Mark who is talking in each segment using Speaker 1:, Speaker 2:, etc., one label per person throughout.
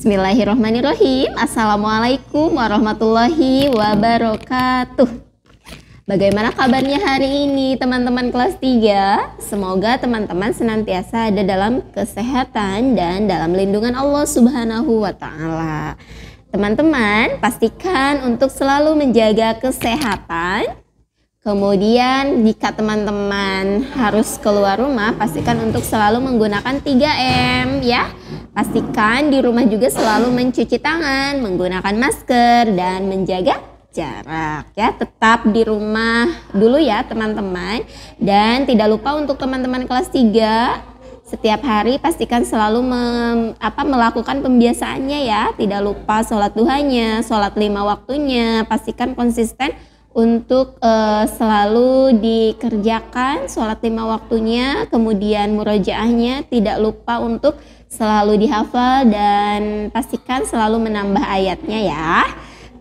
Speaker 1: Bismillahirrahmanirrahim. Assalamualaikum warahmatullahi wabarakatuh. Bagaimana kabarnya hari ini teman-teman kelas 3? Semoga teman-teman senantiasa ada dalam kesehatan dan dalam lindungan Allah Subhanahu wa Ta'ala. Teman-teman pastikan untuk selalu menjaga kesehatan. Kemudian jika teman-teman harus keluar rumah, pastikan untuk selalu menggunakan 3M ya. Pastikan di rumah juga selalu mencuci tangan, menggunakan masker, dan menjaga jarak ya. Tetap di rumah dulu ya teman-teman. Dan tidak lupa untuk teman-teman kelas 3, setiap hari pastikan selalu melakukan pembiasaannya ya. Tidak lupa sholat duhanya, sholat 5 waktunya. Pastikan konsisten untuk selalu dikerjakan sholat 5 waktunya. Kemudian murojaahnya tidak lupa untuk selalu dihafal dan pastikan selalu menambah ayatnya ya.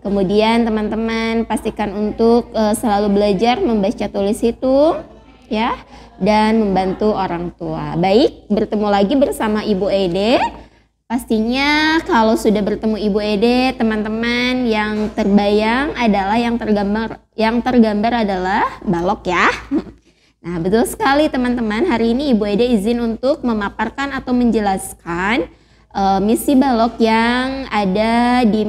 Speaker 1: Kemudian teman-teman pastikan untuk selalu belajar membaca tulis hitung ya, dan membantu orang tua. Baik, bertemu lagi bersama Ibu Ede. Pastinya kalau sudah bertemu Ibu Ede, teman-teman yang terbayang adalah yang tergambar adalah balok ya. Nah, betul sekali teman-teman. Hari ini Ibu Ede izin untuk memaparkan atau menjelaskan misi balok yang ada di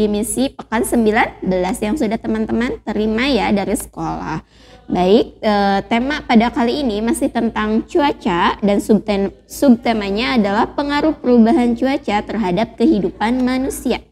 Speaker 1: misi pekan 19 yang sudah teman-teman terima ya dari sekolah. Baik, tema pada kali ini masih tentang cuaca dan subtemanya adalah pengaruh perubahan cuaca terhadap kehidupan manusia.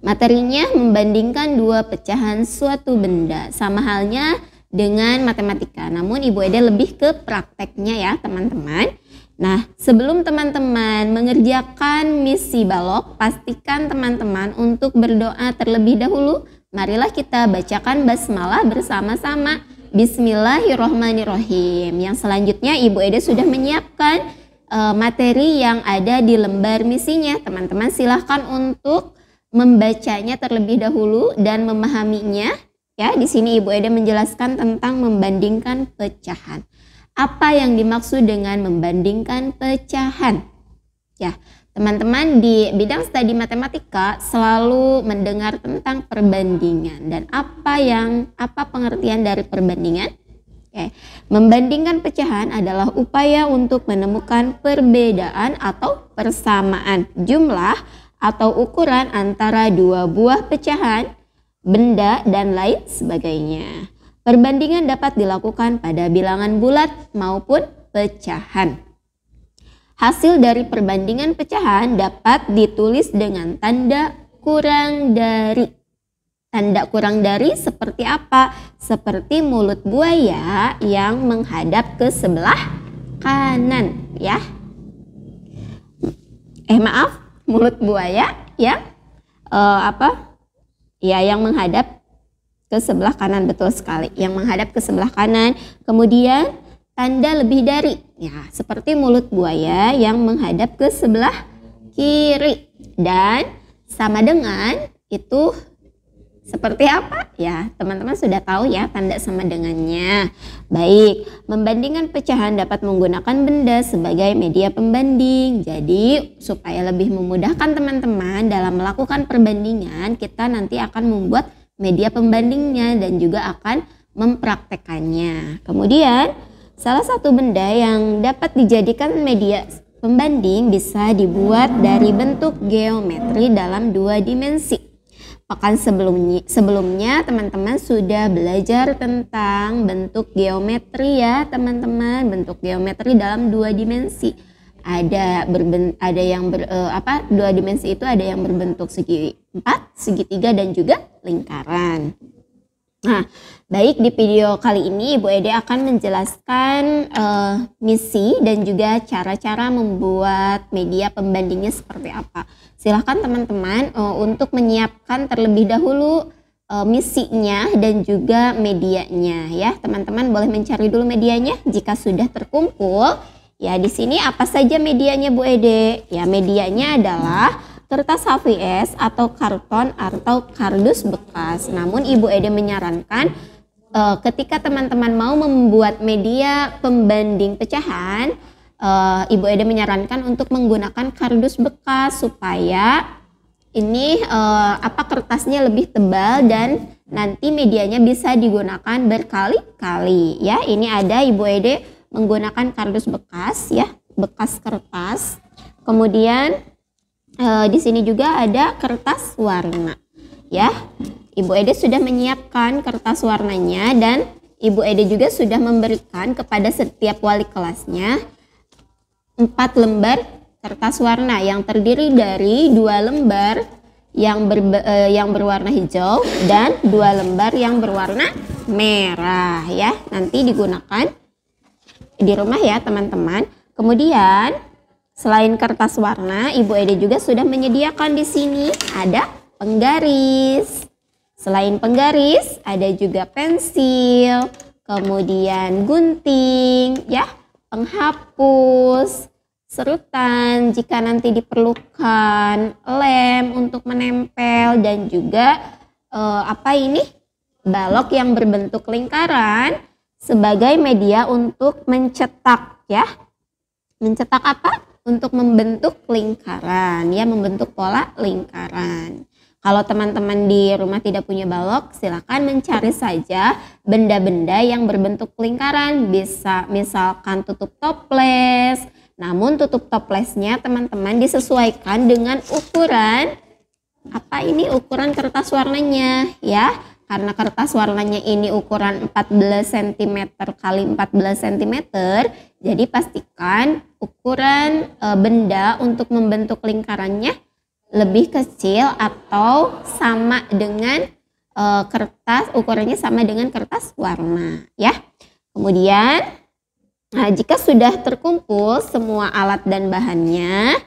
Speaker 1: Materinya membandingkan dua pecahan suatu benda, sama halnya dengan matematika. Namun Ibu Ede lebih ke prakteknya ya teman-teman. Nah, sebelum teman-teman mengerjakan misi balok, pastikan teman-teman untuk berdoa terlebih dahulu. Marilah kita bacakan basmalah bersama-sama. Bismillahirrahmanirrahim. Yang selanjutnya Ibu Ede sudah menyiapkan materi yang ada di lembar misinya. Teman-teman silahkan untuk membacanya terlebih dahulu dan memahaminya. Ya, di sini Ibu Ede menjelaskan tentang membandingkan pecahan. Apa yang dimaksud dengan membandingkan pecahan? Ya, teman-teman di bidang studi matematika selalu mendengar tentang perbandingan dan apa pengertian dari perbandingan? Oke. Membandingkan pecahan adalah upaya untuk menemukan perbedaan atau persamaan jumlah atau ukuran antara dua buah pecahan, benda, dan lain sebagainya. Perbandingan dapat dilakukan pada bilangan bulat maupun pecahan. Hasil dari perbandingan pecahan dapat ditulis dengan tanda kurang dari. Tanda kurang dari seperti apa? Seperti mulut buaya yang menghadap ke sebelah kanan ya. Mulut buaya yang yang menghadap ke sebelah kanan, betul sekali. Yang menghadap ke sebelah kanan. Kemudian tanda lebih dari, ya seperti mulut buaya yang menghadap ke sebelah kiri. Dan sama dengan itu seperti apa? Ya, teman-teman sudah tahu ya tanda sama dengannya. Baik, membandingkan pecahan dapat menggunakan benda sebagai media pembanding. Jadi, supaya lebih memudahkan teman-teman dalam melakukan perbandingan, kita nanti akan membuat media pembandingnya dan juga akan mempraktekannya. Kemudian, salah satu benda yang dapat dijadikan media pembanding bisa dibuat dari bentuk geometri dalam 2 dimensi. Pekan sebelumnya teman-teman sudah belajar tentang bentuk geometri ya teman-teman. Bentuk geometri dalam 2 dimensi. Ada yang 2 dimensi itu ada yang berbentuk segi 4, segitiga, dan juga lingkaran. Nah, baik, di video kali ini Ibu Ede akan menjelaskan misi dan juga cara-cara membuat media pembandingnya seperti apa. Silahkan teman-teman untuk menyiapkan terlebih dahulu misinya dan juga medianya ya. Teman-teman boleh mencari dulu medianya jika sudah terkumpul. Ya, di sini apa saja medianya Bu Ede? Ya, medianya adalah kertas HVS atau karton atau kardus bekas. Namun Ibu Ede menyarankan ketika teman-teman mau membuat media pembanding pecahan, Ibu Ede menyarankan untuk menggunakan kardus bekas supaya ini kertasnya lebih tebal dan nanti medianya bisa digunakan berkali-kali ya. Ini ada Ibu Ede menggunakan kardus bekas ya, bekas kertas. Kemudian di sini juga ada kertas warna ya. Ibu Ede sudah menyiapkan kertas warnanya dan Ibu Ede juga sudah memberikan kepada setiap wali kelasnya 4 lembar kertas warna yang terdiri dari 2 lembar yang berwarna hijau dan 2 lembar yang berwarna merah ya. Nanti digunakan di rumah ya teman-teman. Kemudian selain kertas warna, Ibu Ede juga sudah menyediakan di sini ada penggaris. Selain penggaris, ada juga pensil, kemudian gunting, ya, penghapus, serutan jika nanti diperlukan, lem untuk menempel, dan juga balok yang berbentuk lingkaran sebagai media untuk mencetak, ya. Mencetak apa? Untuk membentuk lingkaran, ya, membentuk pola lingkaran. Kalau teman-teman di rumah tidak punya balok, silakan mencari saja benda-benda yang berbentuk lingkaran. Bisa misalkan tutup toples. Namun tutup toplesnya teman-teman disesuaikan dengan ukuran ukuran kertas warnanya, ya. Karena kertas warnanya ini ukuran 14 cm kali 14 cm, jadi pastikan ukuran benda untuk membentuk lingkarannya lebih kecil atau sama dengan ukurannya sama dengan kertas warna, ya. Kemudian jika sudah terkumpul semua alat dan bahannya,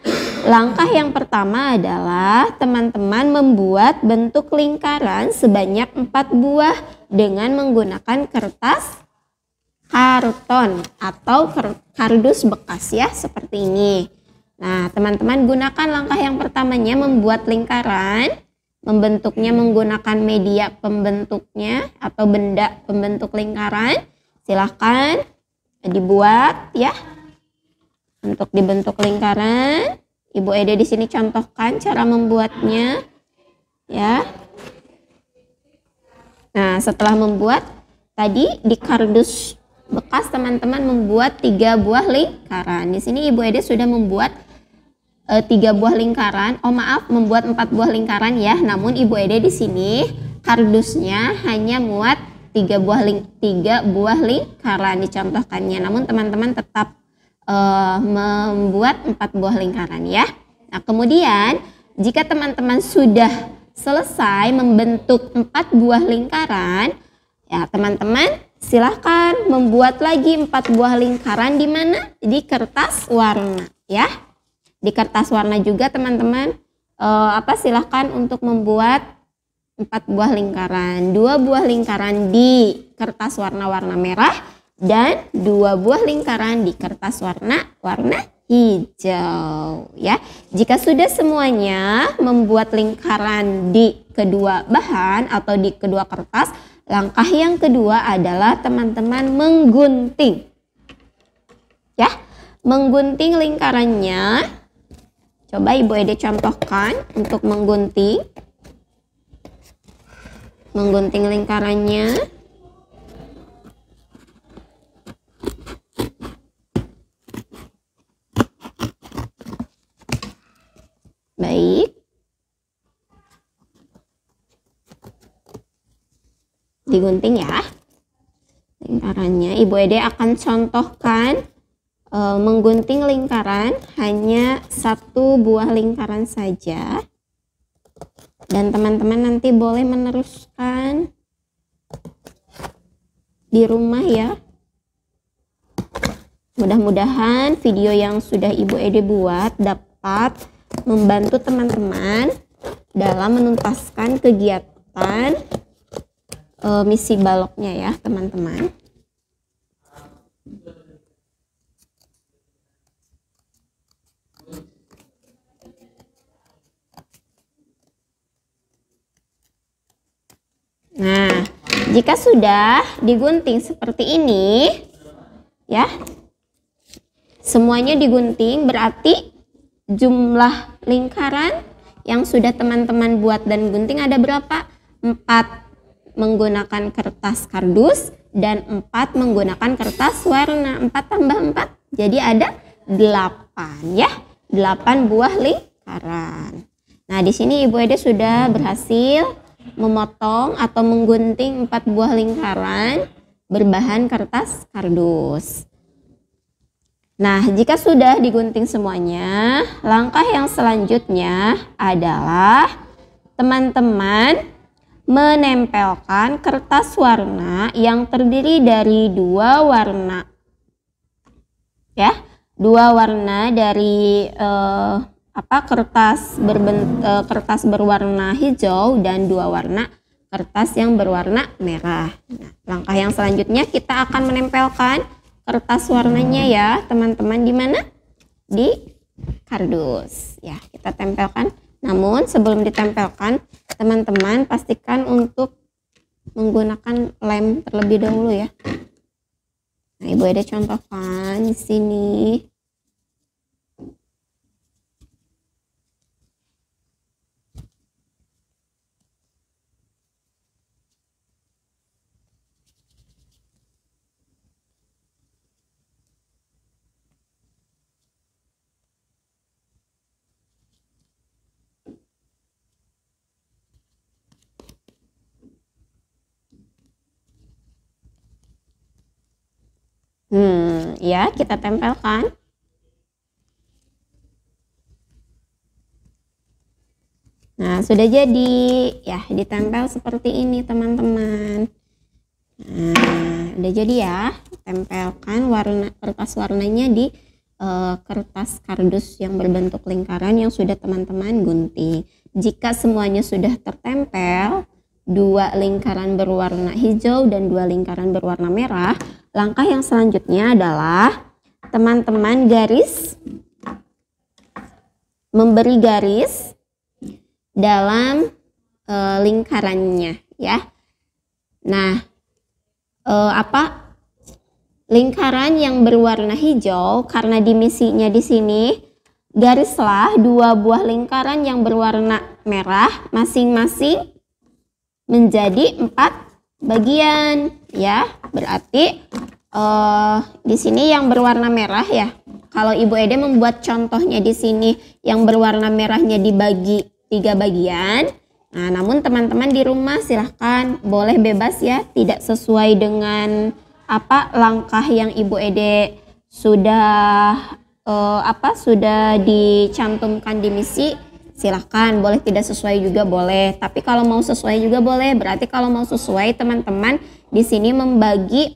Speaker 1: langkah yang pertama adalah teman-teman membuat bentuk lingkaran sebanyak 4 buah dengan menggunakan kertas karton atau kardus bekas, ya, seperti ini. Nah, teman-teman gunakan langkah yang pertamanya membuat lingkaran, membentuknya menggunakan media pembentuknya atau benda pembentuk lingkaran. Silahkan dibuat, ya, untuk dibentuk lingkaran. Ibu Ede di sini contohkan cara membuatnya, ya. Nah, setelah membuat tadi di kardus bekas teman-teman membuat 3 buah lingkaran. Di sini Ibu Ede sudah membuat 3 buah lingkaran. Membuat 4 buah lingkaran, ya. Namun Ibu Ede di sini kardusnya hanya muat 3 buah lingkaran dicontohkannya. Namun teman-teman tetap membuat 4 buah lingkaran, ya. Nah, kemudian jika teman-teman sudah selesai membentuk 4 buah lingkaran, ya, teman-teman silahkan membuat lagi 4 buah lingkaran di mana? Di kertas warna, ya. Di kertas warna juga teman-teman silahkan untuk membuat 4 buah lingkaran. 2 buah lingkaran di kertas warna merah dan 2 buah lingkaran di kertas warna hijau, ya. Jika sudah semuanya membuat lingkaran di kedua bahan atau di kedua kertas, langkah yang kedua adalah teman-teman menggunting, ya. Menggunting lingkarannya. Coba Ibu Ede contohkan untuk menggunting lingkarannya. Baik. Digunting, ya, lingkarannya. Ibu Ede akan contohkan menggunting lingkaran hanya 1 buah lingkaran saja. Dan teman-teman nanti boleh meneruskan di rumah ya. Mudah-mudahan video yang sudah Ibu Ede buat dapat membantu teman-teman dalam menuntaskan kegiatan misi baloknya ya teman-teman. Nah, jika sudah digunting seperti ini ya, semuanya digunting, berarti jumlah lingkaran yang sudah teman-teman buat dan gunting ada berapa? 4 menggunakan kertas kardus dan 4 menggunakan kertas warna. 4 tambah 4 jadi ada 8 ya, 8 buah lingkaran. Nah, di sini Ibu Ede sudah berhasil memotong atau menggunting 4 buah lingkaran berbahan kertas kardus. Nah, jika sudah digunting semuanya, langkah yang selanjutnya adalah teman-teman menempelkan kertas warna yang terdiri dari 2 warna. Ya, 2 warna dari kertas berwarna hijau dan 2 warna kertas yang berwarna merah. Nah, langkah yang selanjutnya kita akan menempelkan kertas warnanya ya teman-teman. Di mana? Di kardus ya, kita tempelkan. Namun sebelum ditempelkan teman-teman pastikan untuk menggunakan lem terlebih dahulu ya. Nah, Ibu Ede contohkan di sini. Ya, kita tempelkan. Nah, sudah jadi ya, ditempel seperti ini teman-teman. Nah, udah jadi ya, tempelkan kertas warnanya di kertas kardus yang berbentuk lingkaran yang sudah teman-teman gunting. Jika semuanya sudah tertempel, 2 lingkaran berwarna hijau dan 2 lingkaran berwarna merah, langkah yang selanjutnya adalah teman-teman memberi garis dalam lingkarannya ya. Nah, lingkaran yang berwarna hijau, karena dimisinya di sini, garislah 2 buah lingkaran yang berwarna merah masing-masing menjadi 4 bagian ya. Berarti di sini yang berwarna merah ya. Kalau Ibu Ede membuat contohnya di sini yang berwarna merahnya dibagi 3 bagian. Nah, namun teman-teman di rumah silahkan boleh bebas ya, tidak sesuai dengan langkah yang Ibu Ede sudah sudah dicantumkan di misi. Silahkan, boleh tidak sesuai juga boleh. Tapi kalau mau sesuai juga boleh. Berarti kalau mau sesuai teman-teman di sini membagi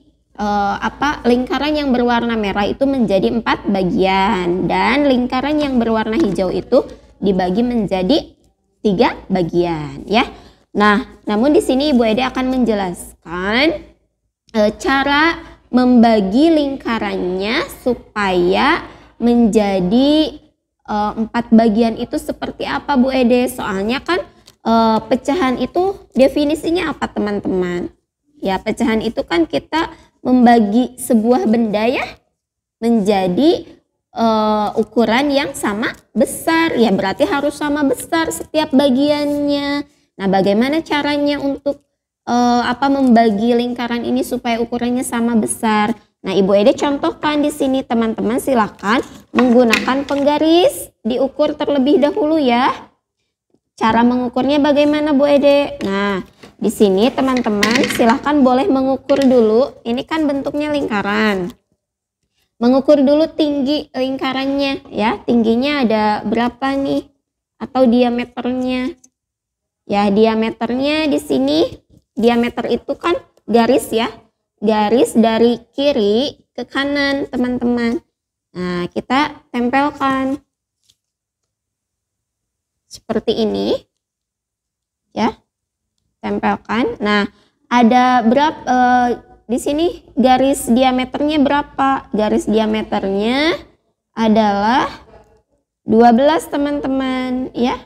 Speaker 1: lingkaran yang berwarna merah itu menjadi 4 bagian dan lingkaran yang berwarna hijau itu dibagi menjadi 3 bagian ya. Nah, namun di sini Ibu Ede akan menjelaskan cara membagi lingkarannya supaya menjadi 4 bagian itu seperti apa Bu Ede. Soalnya kan pecahan itu definisinya apa teman-teman? Ya, pecahan itu kan kita membagi sebuah benda ya menjadi ukuran yang sama besar ya, berarti harus sama besar setiap bagiannya. Nah, bagaimana caranya untuk membagi lingkaran ini supaya ukurannya sama besar? Nah, Ibu Ede contohkan di sini teman-teman, silakan menggunakan penggaris, diukur terlebih dahulu ya. Cara mengukurnya bagaimana Bu Ede? Nah, di sini teman-teman silahkan boleh mengukur dulu. Ini kan bentuknya lingkaran. Mengukur dulu tinggi lingkarannya ya. Tingginya ada berapa nih? Atau diameternya. Ya, diameternya di sini, diameter itu kan garis ya. garis dari kiri ke kanan teman-teman. Nah, kita tempelkan seperti ini ya, tempelkan. Nah, ada berapa di sini garis diameternya berapa? Garis diameternya adalah 12 teman-teman ya.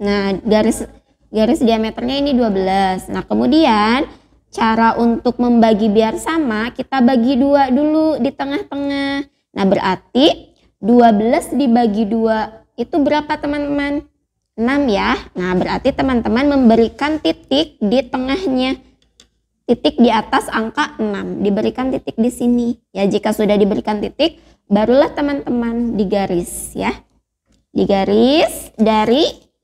Speaker 1: Nah, garis diameternya ini 12. Nah, kemudian cara untuk membagi biar sama, kita bagi 2 dulu di tengah-tengah. Nah, berarti 12 dibagi 2 itu berapa teman-teman? 6 ya. Nah, berarti teman-teman memberikan titik di tengahnya. Titik di atas angka 6. Diberikan titik di sini. Ya, jika sudah diberikan titik, barulah teman-teman digaris ya. Digaris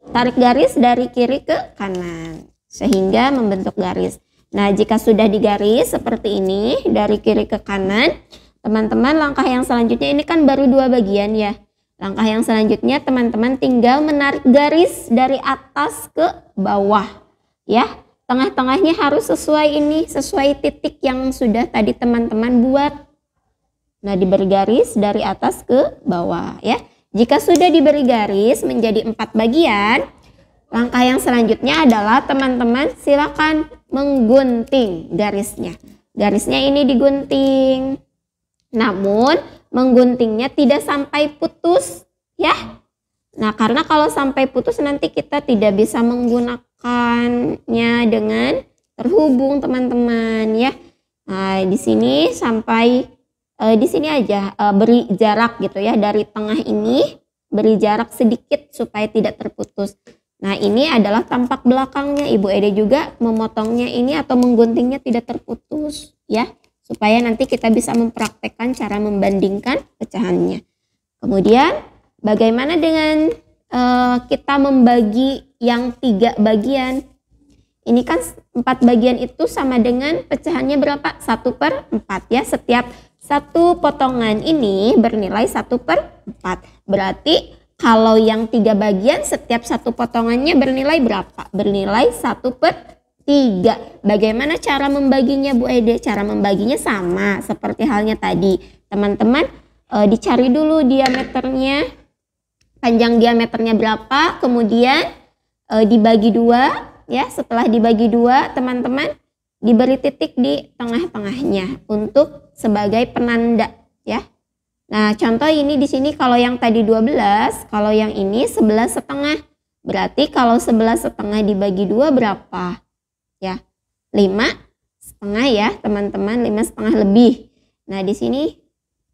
Speaker 1: tarik garis dari kiri ke kanan sehingga membentuk garis. Nah, jika sudah digaris seperti ini dari kiri ke kanan, teman-teman langkah yang selanjutnya ini kan baru 2 bagian ya. Langkah yang selanjutnya teman-teman tinggal menarik garis dari atas ke bawah ya. Tengah-tengahnya harus sesuai ini, sesuai titik yang sudah tadi teman-teman buat. Nah, diberi garis dari atas ke bawah ya. Jika sudah diberi garis menjadi 4 bagian, langkah yang selanjutnya adalah teman-teman silakan menggunting garisnya. Garisnya ini digunting. Namun mengguntingnya tidak sampai putus ya. Nah, karena kalau sampai putus nanti kita tidak bisa menggunakannya dengan terhubung teman-teman ya. Nah, di sini sampai di sini aja beri jarak gitu ya, dari tengah ini beri jarak sedikit supaya tidak terputus. Nah, ini adalah tampak belakangnya. Ibu Ede juga memotongnya ini atau mengguntingnya tidak terputus ya, supaya nanti kita bisa mempraktekkan cara membandingkan pecahannya. Kemudian bagaimana dengan kita membagi yang 3 bagian? Ini kan 4 bagian itu sama dengan pecahannya berapa? 1/4 ya. Setiap satu potongan ini bernilai 1/4. Berarti kalau yang 3 bagian setiap satu potongannya bernilai berapa? Bernilai 1/3. Bagaimana cara membaginya Bu Ede? Cara membaginya sama seperti halnya tadi. Teman-teman dicari dulu diameternya. Panjang diameternya berapa? Kemudian dibagi 2 ya. Setelah dibagi 2 teman-teman diberi titik di tengah-tengahnya untuk sebagai penanda ya. Nah, contoh ini di sini kalau yang tadi 12, kalau yang ini 11,5. Berarti kalau 11,5 dibagi 2 berapa? Ya, 5,5 ya, teman-teman, 5,5 lebih. Nah, di sini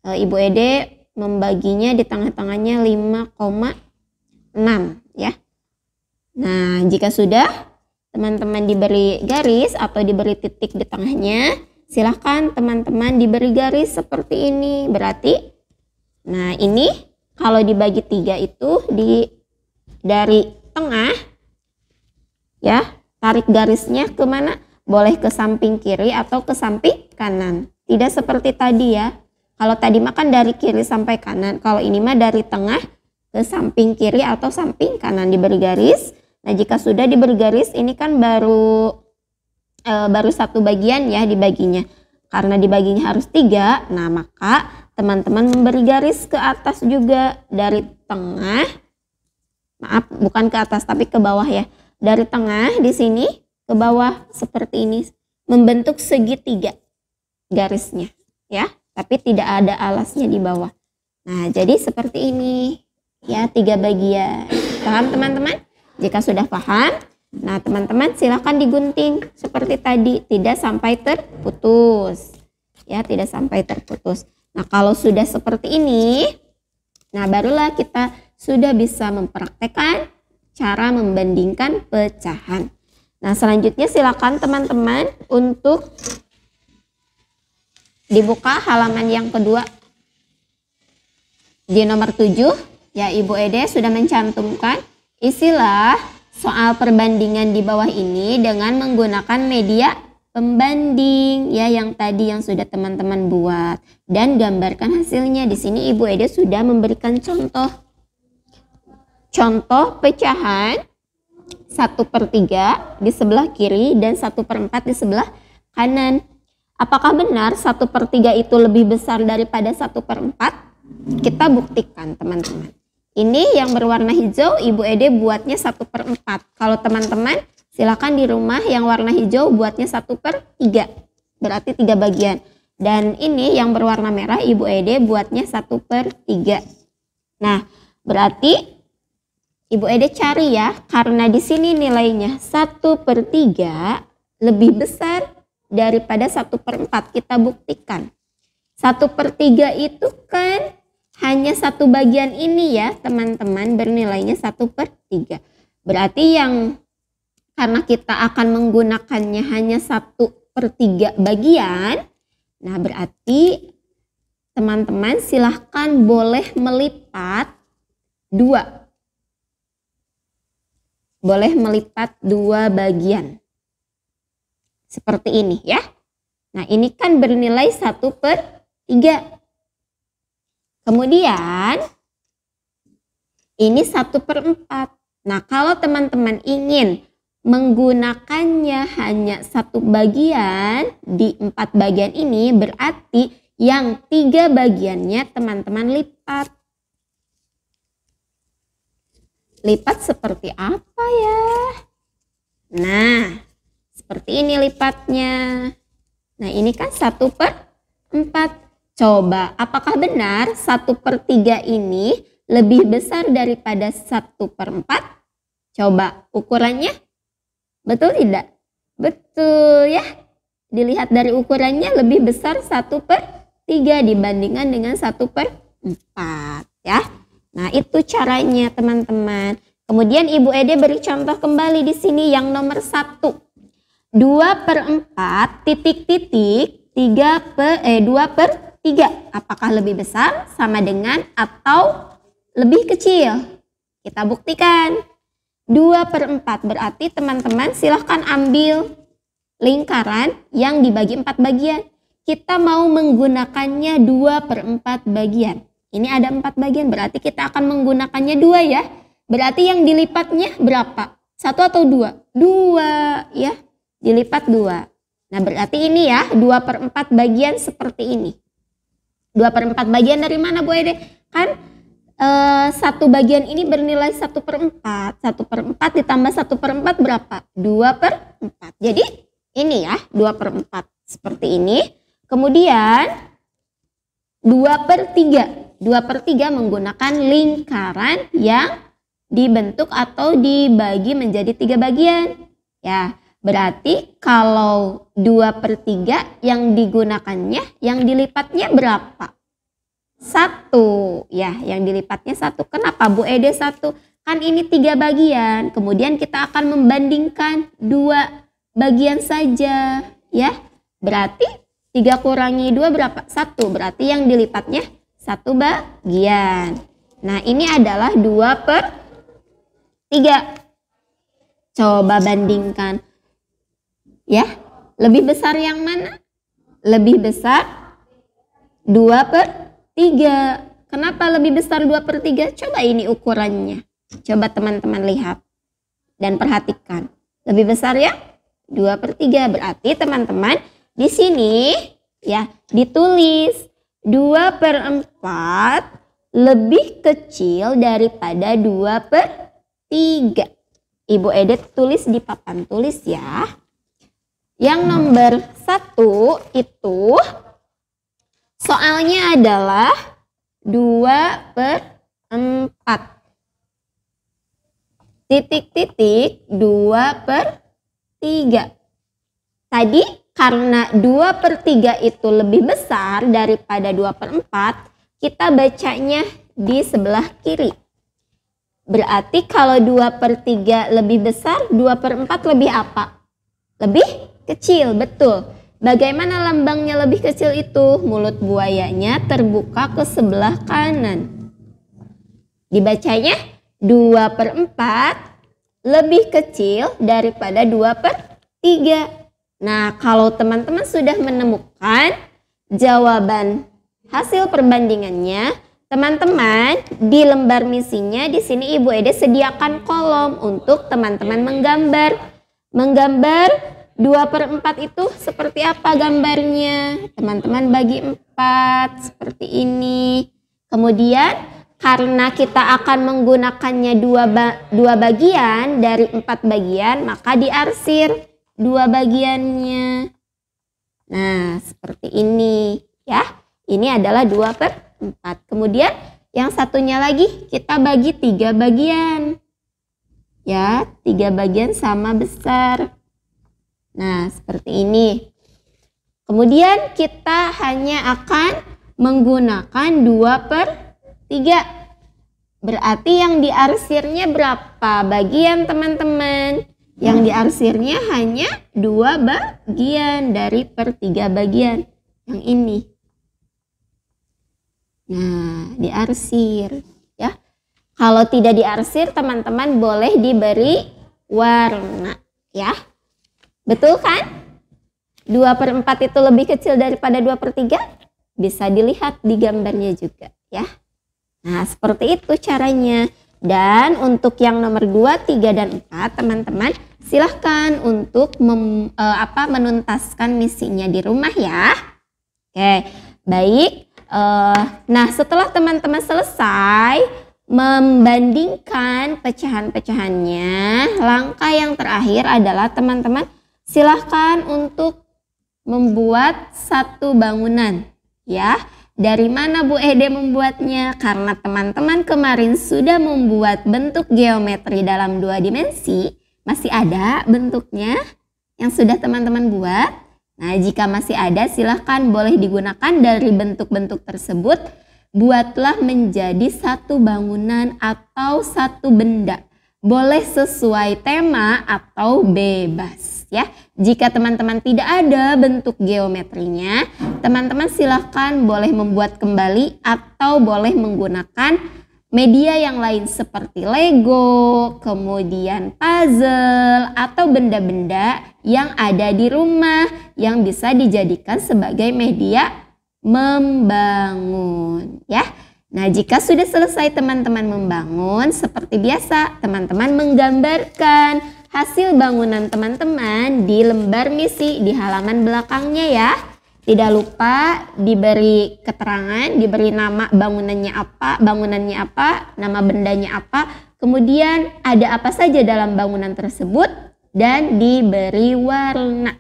Speaker 1: Ibu Ede membaginya di tengah-tengahnya 5,6 ya. Nah, jika sudah teman-teman diberi garis atau diberi titik di tengahnya, silahkan teman-teman diberi garis seperti ini. Berarti, nah ini kalau dibagi 3 itu dari tengah ya, tarik garisnya kemana? Boleh ke samping kiri atau ke samping kanan. Tidak seperti tadi ya. Kalau tadi makan dari kiri sampai kanan. Kalau ini mah dari tengah ke samping kiri atau samping kanan diberi garis. Nah, jika sudah diberi garis ini kan baru 1 bagian ya dibaginya. Karena dibaginya harus 3, nah maka teman-teman memberi garis ke atas juga dari tengah. Maaf, bukan ke atas tapi ke bawah ya. Dari tengah di sini ke bawah seperti ini, membentuk segitiga garisnya ya, tapi tidak ada alasnya di bawah. Nah, jadi seperti ini ya, 3 bagian. Paham teman-teman? Jika sudah paham, nah teman-teman silahkan digunting seperti tadi, tidak sampai terputus ya, tidak sampai terputus. Nah, kalau sudah seperti ini, nah barulah kita sudah bisa mempraktekkan cara membandingkan pecahan. Nah, selanjutnya silakan teman-teman untuk dibuka halaman yang kedua di nomor 7 ya. Ibu Ede sudah mencantumkan isilah soal perbandingan di bawah ini dengan menggunakan media pembanding ya, yang tadi yang sudah teman-teman buat, dan gambarkan hasilnya. Di sini Ibu Ede sudah memberikan contoh pecahan 1/3 di sebelah kiri dan 1/4 di sebelah kanan. Apakah benar 1/3 itu lebih besar daripada 1/4? Kita buktikan teman-teman. Ini yang berwarna hijau Ibu Ede buatnya 1/4. Kalau teman-teman silakan di rumah yang warna hijau buatnya 1/3. Berarti 3 bagian. Dan ini yang berwarna merah Ibu Ede buatnya 1/3. Nah, berarti Ibu Ede cari ya, karena di sini nilainya 1/3 lebih besar daripada 1/4. Kita buktikan. 1/3 itu kan hanya satu bagian ini ya teman-teman, bernilainya 1/3. Berarti yang karena kita akan menggunakannya hanya 1/3 bagian, nah berarti teman-teman silahkan boleh melipat 2. Boleh melipat 2 bagian. Seperti ini ya. Nah ini kan bernilai 1/3. Kemudian ini 1/4. Nah kalau teman-teman ingin menggunakannya hanya 1 bagian di 4 bagian ini, berarti yang 3 bagiannya teman-teman lipat. Lipat seperti apa ya? Nah seperti ini lipatnya. Nah ini kan 1/4. Coba apakah benar 1/3 ini lebih besar daripada 1/4? Coba ukurannya. Betul tidak? Betul ya. Dilihat dari ukurannya lebih besar 1/3 dibandingkan dengan 1/4 ya. Nah itu caranya teman-teman. Kemudian Ibu Ede beri contoh kembali di sini yang nomor 1. 2/4 titik-titik 2/3. Apakah lebih besar, sama dengan, atau lebih kecil? Kita buktikan. 2/4 berarti teman-teman silahkan ambil lingkaran yang dibagi 4 bagian. Kita mau menggunakannya 2/4 bagian. Ini ada 4 bagian, berarti kita akan menggunakannya 2 ya. Berarti yang dilipatnya berapa? 1 atau 2? 2 ya. Dilipat 2. Nah berarti ini ya 2/4 bagian seperti ini. 2/4 bagian dari mana Bu Ede? Kan 1 bagian ini bernilai 1/4. 1/4 ditambah 1/4 berapa? 2/4. Jadi ini ya 2/4 seperti ini. Kemudian 2/3. 2/3 menggunakan lingkaran yang dibentuk atau dibagi menjadi 3 bagian. Ya. Berarti kalau 2/3 yang digunakannya, yang dilipatnya berapa? 1. Ya, yang dilipatnya 1. Kenapa Bu Ede 1? Kan ini 3 bagian. Kemudian kita akan membandingkan 2 bagian saja. Ya, berarti 3 kurangi 2 berapa? 1. Berarti yang dilipatnya 1 bagian. Nah, ini adalah 2/3. Coba bandingkan. Ya, lebih besar yang mana? Lebih besar 2/3. Kenapa lebih besar 2/3? Coba ini ukurannya. Coba teman-teman lihat dan perhatikan. Lebih besar ya? 2/3. Berarti teman-teman di sini ya ditulis 2/4 lebih kecil daripada 2/3. Ibu Ede tulis di papan tulis ya. Yang nomor 1 itu soalnya adalah 2/4. Titik-titik 2/3. Tadi karena 2/3 itu lebih besar daripada 2/4, kita bacanya di sebelah kiri. Berarti kalau 2/3 lebih besar, 2/4 lebih apa? Lebih kecil, betul. Bagaimana lambangnya lebih kecil itu? Mulut buayanya terbuka ke sebelah kanan. Dibacanya 2/4 lebih kecil daripada 2/3. Nah, kalau teman-teman sudah menemukan jawaban hasil perbandingannya, teman-teman di lembar misinya di sini Ibu Ede sediakan kolom untuk teman-teman menggambar 2/4 itu seperti apa gambarnya? Teman-teman bagi 4 seperti ini. Kemudian karena kita akan menggunakannya dua bagian dari 4 bagian, maka diarsir 2 bagiannya. Nah, seperti ini ya. Ini adalah 2/4. Kemudian yang satunya lagi kita bagi 3 bagian. Ya, 3 bagian sama besar. Nah, seperti ini. Kemudian kita hanya akan menggunakan 2/3. Berarti yang diarsirnya berapa bagian teman-teman? Yang diarsirnya hanya 2 bagian dari 3 bagian. Yang ini. Nah, diarsir ya. Kalau tidak diarsir, teman-teman boleh diberi warna ya. Betul kan? 2/4 itu lebih kecil daripada 2/3? Bisa dilihat di gambarnya juga ya. Nah, seperti itu caranya. Dan untuk yang nomor 2, 3, dan 4, teman-teman silahkan untuk menuntaskan misinya di rumah ya. Oke, baik. Nah, setelah teman-teman selesai membandingkan pecahan-pecahannya, langkah yang terakhir adalah teman-teman silahkan untuk membuat satu bangunan ya. Dari mana Bu Ede membuatnya? Karena teman-teman kemarin sudah membuat bentuk geometri dalam 2 dimensi, masih ada bentuknya yang sudah teman-teman buat. Nah, jika masih ada, silahkan boleh digunakan dari bentuk-bentuk tersebut. Buatlah menjadi satu bangunan atau satu benda. Boleh sesuai tema atau bebas ya. Jika teman-teman tidak ada bentuk geometrinya, teman-teman silahkan boleh membuat kembali atau boleh menggunakan media yang lain seperti Lego, kemudian puzzle, atau benda-benda yang ada di rumah yang bisa dijadikan sebagai media membangun ya. Nah, jika sudah selesai teman-teman membangun, seperti biasa teman-teman menggambarkan hasil bangunan teman-teman di lembar misi di halaman belakangnya ya. Tidak lupa diberi keterangan, diberi nama bangunannya apa, nama bendanya apa, kemudian ada apa saja dalam bangunan tersebut, dan diberi warna.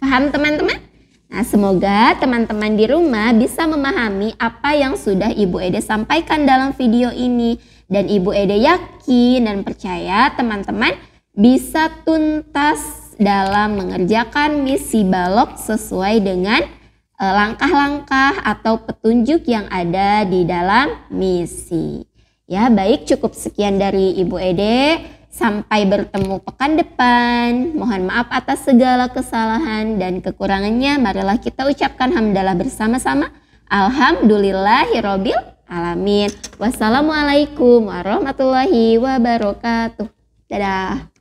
Speaker 1: Paham teman-teman? Nah, semoga teman-teman di rumah bisa memahami apa yang sudah Ibu Ede sampaikan dalam video ini. Dan Ibu Ede yakin dan percaya teman-teman bisa tuntas dalam mengerjakan misi balok sesuai dengan langkah-langkah atau petunjuk yang ada di dalam misi. Ya, baik, cukup sekian dari Ibu Ede. Sampai bertemu pekan depan. Mohon maaf atas segala kesalahan dan kekurangannya. Marilah kita ucapkan hamdalah bersama-sama. Alhamdulillahirobbil alamin. Wassalamualaikum warahmatullahi wabarakatuh. Dadah.